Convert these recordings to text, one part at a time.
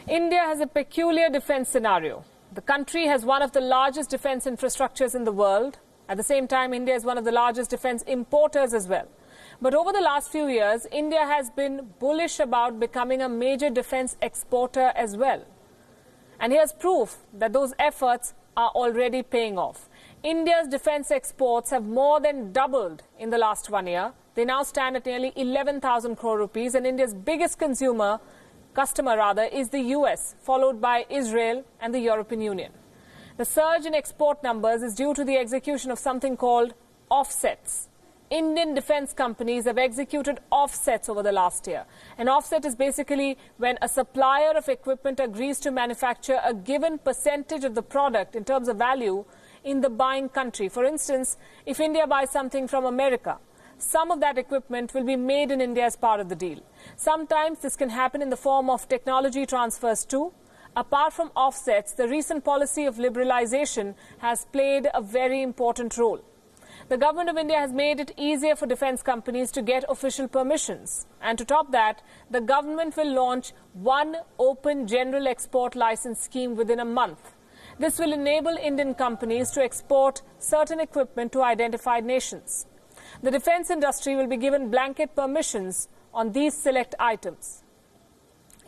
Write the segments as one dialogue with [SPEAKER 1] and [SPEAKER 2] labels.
[SPEAKER 1] India has a peculiar defense scenario. The country has one of the largest defense infrastructures in the world. At the same time, India is one of the largest defense importers as well. But over the last few years, India has been bullish about becoming a major defense exporter as well. And here's proof that those efforts are already paying off. India's defense exports have more than doubled in the last 1 year. They now stand at nearly 11,000 crore rupees, and India's biggest customer is the US, followed by Israel and the European Union. The surge in export numbers is due to the execution of something called offsets. Indian defense companies have executed offsets over the last year. An offset is basically when a supplier of equipment agrees to manufacture a given percentage of the product in terms of value in the buying country. For instance, if India buys something from America, some of that equipment will be made in India as part of the deal. Sometimes this can happen in the form of technology transfers too. Apart from offsets, the recent policy of liberalization has played a very important role. The government of India has made it easier for defense companies to get official permissions. And to top that, the government will launch one open general export license scheme within a month. This will enable Indian companies to export certain equipment to identified nations. The defense industry will be given blanket permissions on these select items.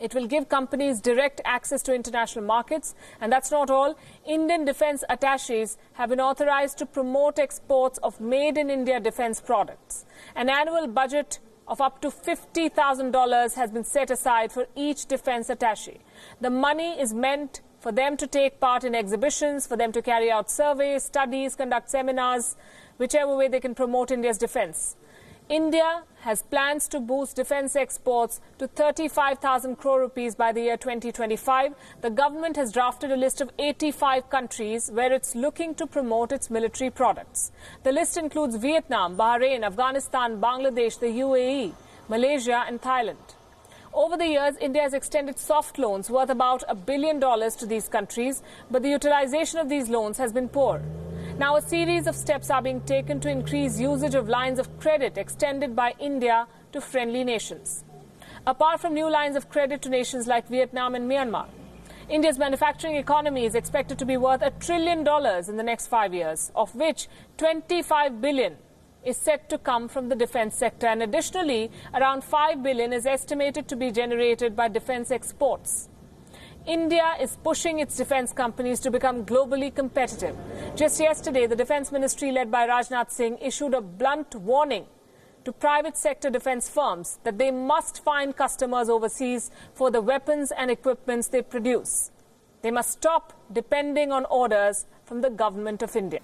[SPEAKER 1] It will give companies direct access to international markets. And that's not all. Indian defense attaches have been authorized to promote exports of made-in-India defense products. An annual budget of up to $50,000 has been set aside for each defense attaché. The money is meant for them to take part in exhibitions, for them to carry out surveys, studies, conduct seminars, whichever way they can promote India's defense. India has plans to boost defense exports to 35,000 crore rupees by the year 2025. The government has drafted a list of 85 countries where it's looking to promote its military products. The list includes Vietnam, Bahrain, Afghanistan, Bangladesh, the UAE, Malaysia and Thailand. Over the years, India has extended soft loans worth about $1 billion to these countries, but the utilization of these loans has been poor. Now, a series of steps are being taken to increase usage of lines of credit extended by India to friendly nations. Apart from new lines of credit to nations like Vietnam and Myanmar, India's manufacturing economy is expected to be worth $1 trillion in the next 5 years, of which $25 billion is set to come from the defense sector. And additionally, around $5 billion is estimated to be generated by defense exports. India is pushing its defense companies to become globally competitive. Just yesterday, the Defense Ministry led by Rajnath Singh issued a blunt warning to private sector defense firms that they must find customers overseas for the weapons and equipments they produce. They must stop depending on orders from the government of India.